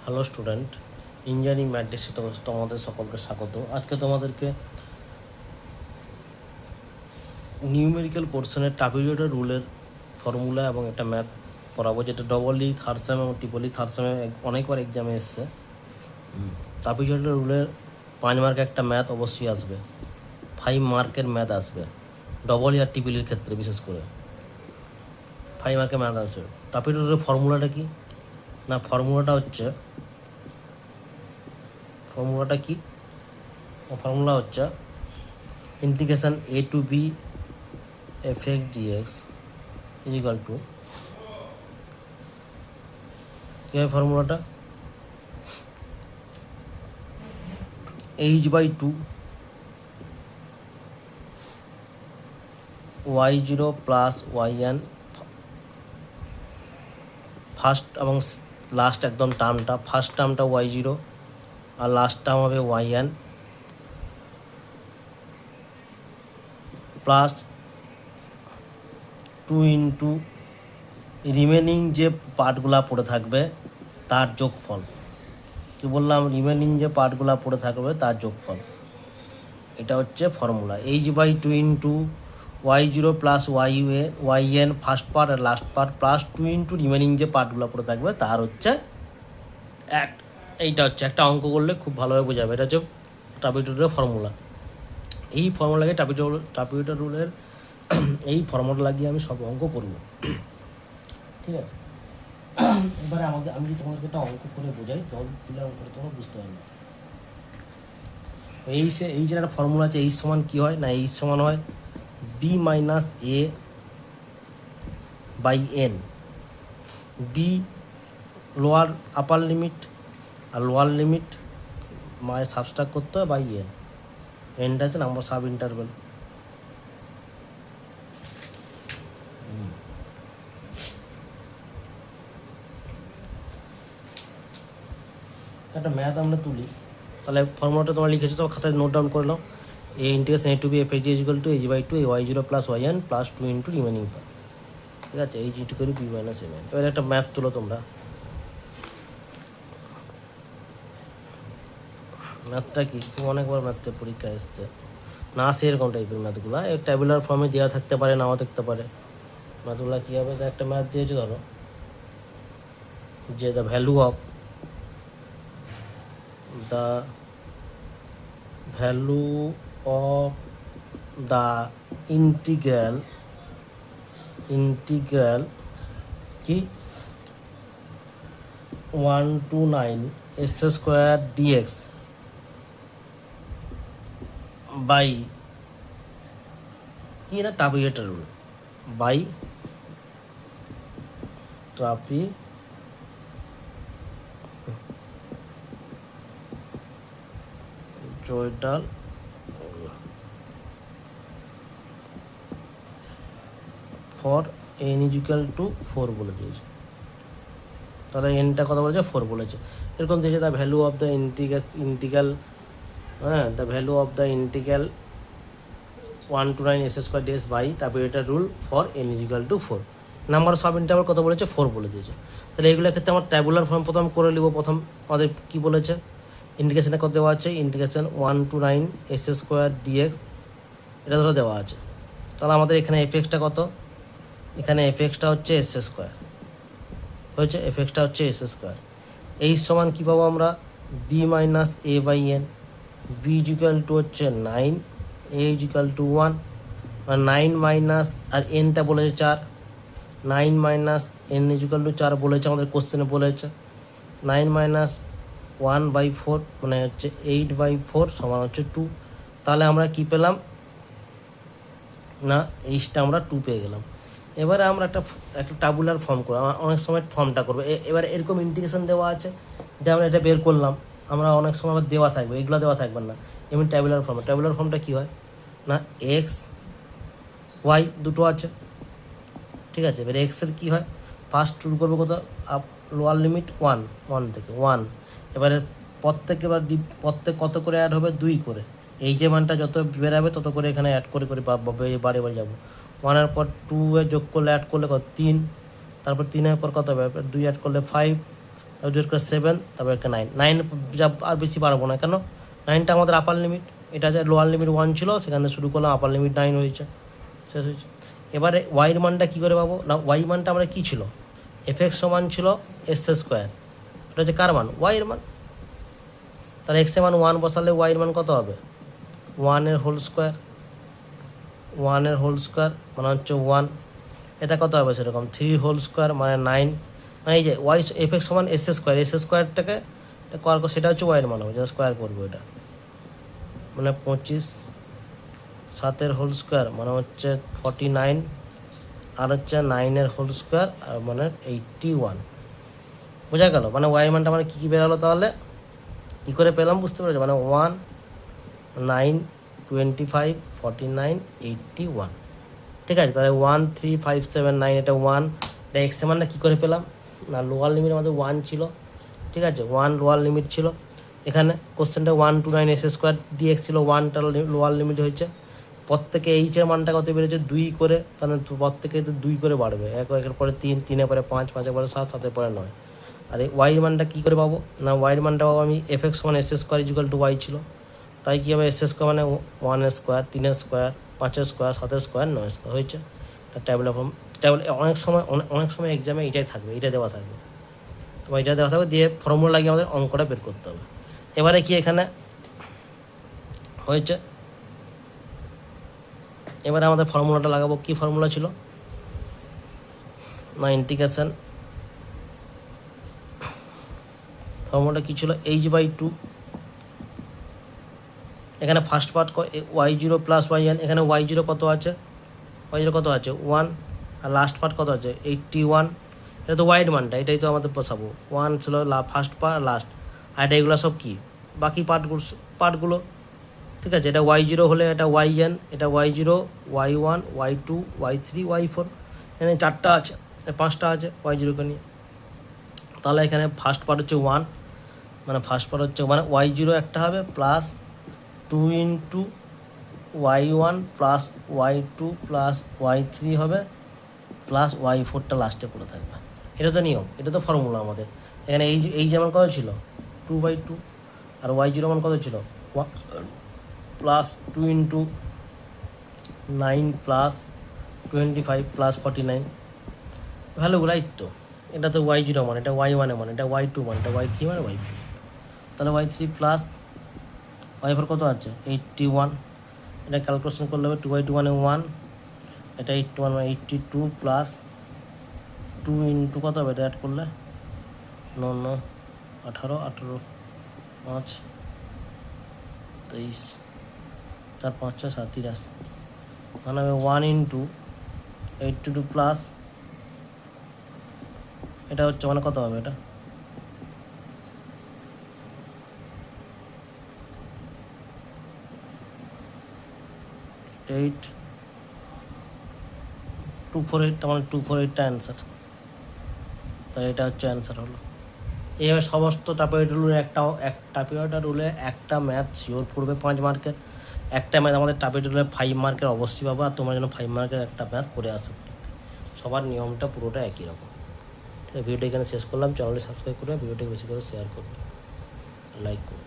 Hello student, engineering ম্যাথমেটিক্সে তোমাদের সকলকে স্বাগত। আজকে তোমাদেরকে নিউমেরিক্যাল পোর্শনের ট্রাপিজয়েডাল রুলের ফর্মুলা এবং একটা ম্যাথ পড়াবো, যেটা ডবল ই থার্ড সেম এবং ট্রিপল ই থার্ড সেমে অনেকবার এক্সামে এসছে। ট্রাপিজয়েডাল রুলের 5 মার্কের একটা ম্যাথ অবশ্যই আসবে, 5 মার্কের ম্যাথ আসবে ডবল ই আর ট্রিপল ইর ক্ষেত্রে, বিশেষ করে 5 মার্কের ম্যাথ আসবে। ট্রাপিজয়েডাল রুলের ফর্মুলাটা কি না, ফর্মুলা হচ্ছে integration a to b fx dx equal to, কী হয় ফর্মুলাটা, h/2 y0 plus yn, first এবং লাস্ট একদম টার্মটা, ফার্স্ট টার্মটা y0 আর লাস্ট টার্ম হবে yn, প্লাস 2 ইন্টু রিমেনিং যে পার্টগুলা পড়ে থাকবে তার যোগফল। কি বললাম, রিমেনিং যে পার্টগুলা পড়ে থাকবে তার যোগফল। এটা হচ্ছে formula, h/2 into y0 plus yn first part আর last part, plus 2 into remaining যে পার্টগুলো পড়ে থাকবে তার হচ্ছে এইটা হচ্ছে একটা অঙ্ক করলে খুব ভালোভাবে বোঝাবে। এটা হচ্ছে ট্রাপিজয়েডাল ফর্মুলা। এই ফর্মুলাকে ট্রাপিজয়েডাল রুলের এই ফর্মুলা লাগিয়ে আমি সব অঙ্ক করব, ঠিক আছে। এবারে আমি যদি তোমাদেরকে একটা অঙ্ক করে বোঝাই, তাহলে অঙ্কটা তোমরা বুঝতে পারবে। এই যে একটা ফর্মুলা আছে, এই সমান কী হয় না, এই সমান হয় b minus a by n। B lower upper limit আর লোয়ার লিমিট মায়ের সাবস্ট্রাক্ট করতে হয় বাই n। এনটা হচ্ছে নাম্বার সাব ইন্টারভেল। একটা ম্যাথ আমরা তুলি, তাহলে ফর্মুলাটা তোমরা লিখেছো তো খাতায় নোট ডাউন করে নাও। এ integration a to b fx equal to h/2 y0 plus yn plus 2 into remaining part, ঠিক আছে, h ইন্টু করে b মাইনাস m। এবার একটা ম্যাথ তুলো তোমরা। ম্যাথটা কি, খুব অনেকবার ম্যাথের পরীক্ষা এসছে না, সেরকম টাইপের ম্যাথগুলো ট্যাবুলার ফর্মে দেওয়া থাকতে পারে, নাও থাকতে পারে। ম্যাথগুলো কী হবে, একটা ম্যাথ দিয়েছে ধরো যে the value of the integral কি 1 to 9 s square dx by কি না trapezoidal rule, by trapezoidal for n equal to 4 বলে দিয়েছে। তাহলে এনটা কথা বলেছে 4 বলেছে, এরকম দিয়েছে the value of the integral the value of the integral 1 to 9 s square dx by trapezoidal rule for n equal to 4। Number subinterval কত বলেছে, 4 বলে দিয়েছে। তাহলে এইগুলোর ক্ষেত্রে আমার ট্যাবুলার ফর্ম প্রথম করে নিব। প্রথম আমাদের কী বলেছে, ইন্টিগ্রেশনে কত দেওয়া আছে, integration 1 to 9 s square dx, এটা ধরো দেওয়া আছে। তাহলে আমাদের এখানে এফএক্সটা কত, এখানে এফএক্সটা হচ্ছে এস স্কোয়ার হয়েছে, এফএক্সটা হচ্ছে এস স্কোয়ার। এই সমান কী পাবো আমরা, b minus a by n. B equal to হচ্ছে 9, এ ইকুয়াল টু 1, আর 9 মাইনাস আর এনটা বলেছে 4, 9 মাইনাস এন ইকুয়াল টু 4 বলেছে, আমাদের কোশ্চেনে বলেছে 9 মাইনাস 1/4 মানে হচ্ছে 8/4 সমান হচ্ছে 2। তাহলে আমরা কি পেলাম না, এইটা আমরা 2 পেয়ে গেলাম। এবারে আমরা একটা ট্যাবুলার ফর্ম করবো, অনেক সময় ফর্মটা করবো। এবারে এরকম ইন্টিগ্রেশন দেওয়া আছে যে আমরা এটা বের করলাম, আমরা অনেক সময় আবার দেওয়া থাকবে, এগুলো দেওয়া থাকবে না, এমনি ট্যাবুলার ফর্মটা কী হয় না, এক্স ওয়াই দুটো আছে, ঠিক আছে। এবারে এক্সের কী হয়, ফার্স্ট শুরু করবো কোথাও, লোয়ার লিমিট 1 থেকে 1। এবারে প্রত্যেক কত করে অ্যাড হবে, 2 করে। এই যে মানটা যত বেরাবে তত করে এখানে অ্যাড করে বাড়ে বাড়ে যাবো। 1-এর পর 2 যোগ করলে অ্যাড করলে কত, 3, তারপর 3-এর পর কত হবে, 2 অ্যাড করলে 5, তারপর ডিভাইড করে 7, তারপর একটা 9, 9 যা আর বেশি পারবো না, কেন 9টা আমাদের আপার লিমিট, এটা যে লোয়ার লিমিট 1 ছিল সেখান থেকে শুরু করলাম, আপার লিমিট 9 হয়েছে, শেষ হয়েছে। এবারে ওয়াইয়ের মানটা কী করে পাবো না, ওয়াই মানটা আমরা কী ছিল, এফএক্স সমান ছিল এস স্কোয়ার, এটা হচ্ছে কার মান, ওয়াইয়ের মান। তাহলে এক্সের মান 1 বসালে ওয়াইয়ের মান কত হবে, 1 হোল স্কোয়ার, 1 হোল স্কোয়ার মানে হচ্ছে 1, এটা কত হবে সেরকম 3 হোল স্কোয়ার মানে 9, মানে এই যে ওয়াই এফএক্স সমান এস স্কোয়ারটাকে করার সেটা হচ্ছে ওয়াইয়ের মান হবে, যেটা স্কোয়ার করবো এটা মানে 25, 7 হোল স্কোয়ার মানে হচ্ছে 49, আর হচ্ছে 9 হোল স্কোয়ার আর মানে 81, বোঝা গেল। মানে ওয়াই মানটা মানে কী কী বেরোলো তাহলে, কী করে পেলাম বুঝতে পেরেছো, মানে 1, 9, 25, 49, 81, ঠিক আছে। তাহলে 1, 3, 5, 7, 9 এটা 1, এটা এক্স এর মানটা কী করে পেলাম না, লোয়ার লিমিট আমাদের 1 ছিল, ঠিক আছে, 1 লোয়ার লিমিট ছিল, এখানে কোশ্চেনটা 1 to 9 এস স্কোয়ার ডিএক্স ছিল, 1টা লোয়ার লিমিট হয়েছে, প্রত্যেকে এইচের মানটা কত বেড়েছে 2 করে, তাহলে প্রত্যেকে 2 করে বাড়বে, একের পরে 3, 3-এর পরে 5, 5-এর পরে 7, 7-এর পরে 9। আর এই ওয়াইয়ের মানটা কী করে পাবো না, ওয়াইয়ের মানটা পাবো আমি এফএক্স সমান s square equal to y ছিল, তাই কী হবে এস স্কোয়ার মানে 1 square, 3 square, 5 square, 7 square, 9 square হয়েছে। তার ট্যাবলেট ফর্ম, ট্যাবলেট অনেক সময় এক্সামে এটাই থাকবে, এটা দেওয়া থাকবে, তো এটা দেওয়া থাকবে, দিয়ে ফর্মুলা লাগিয়ে আমাদের অঙ্কটা বের করতে হবে। এবারে কি এখানে হয়েছে, এবারে আমাদের ফর্মুলাটা লাগাবো, কি ফর্মুলা ছিল না, ইন্টিগ্রেশন ফর্মুলাটা কী ছিল, h/2, এখানে first part y0 plus yn, এখানে y0 কত আছে, y0 কত আছে 1, আর লাস্ট পার্ট কত আছে 81, এটা তো ওয়াইড মানটা, এটাই তো আমাদের বসাবো, 1 ছিল ফার্স্ট পার্ট লাস্ট, আর এটা এগুলো সব কি বাকি পার্টগুলো, ঠিক আছে। এটা y0 হলে এটা yn, এটা y0, y1, y2, y3, y4, এখানে 4টা আছে, 5টা আছে y0কে নিয়ে, তাহলে এখানে ফার্স্ট পার্ট হচ্ছে 1, মানে ফার্স্ট পার্ট হচ্ছে মানে y0 একটা হবে plus 2 into y1 plus y2 plus y3 হবে প্লাস y4টা লাস্টে পড়ে থাকবে, এটা তো নিয়ম, এটা তো ফর্মুলা আমাদের। এখানে এই যেমন কত ছিল 2/2, আর y0 মান কত ছিল প্লাস 2 ইন্টু 9 প্লাস 25 প্লাস 49, ভ্যালুগুলো এই তো, এটা তো y0 মান, এটা y1 মান, এটা y2 মান, এটা y3 মান, y4, তাহলে y3 প্লাস y4 কত আছে 81, এটা ক্যালকুলেশন করলে হবে 2/2 মানে 1, এটা 81 মানে 82 প্লাস 2 ইন্টু কত হবে, এটা অ্যাড করলে 9, 18, 18, 5, 23, 4, 5, 6, 7, 83, মানে হবে 1 ইন্টু 82 প্লাস এটা হচ্ছে মানে কত হবে, এটা 8248, মানে 248টা অ্যান্সার, তাই এটা হচ্ছে অ্যান্সার হলো। এইভাবে সমস্ত টাপিওটা রুলে একটা ম্যাথ শিওর পড়বে 5 মার্কের, একটা ম্যাথ আমাদের টাপিওটা রুলে 5 মার্কের অবশ্যই পাবো, আর তোমার জন্য 5 মার্কের একটা ম্যাথ করে আসো, সবার নিয়মটা পুরোটা একই রকম। ঠিক আছে, ভিডিওটা এখানে শেষ করলাম, চ্যানেলটি সাবস্ক্রাইব করবে, ভিডিওটাকে বেশি করে শেয়ার করবে, লাইক করবে।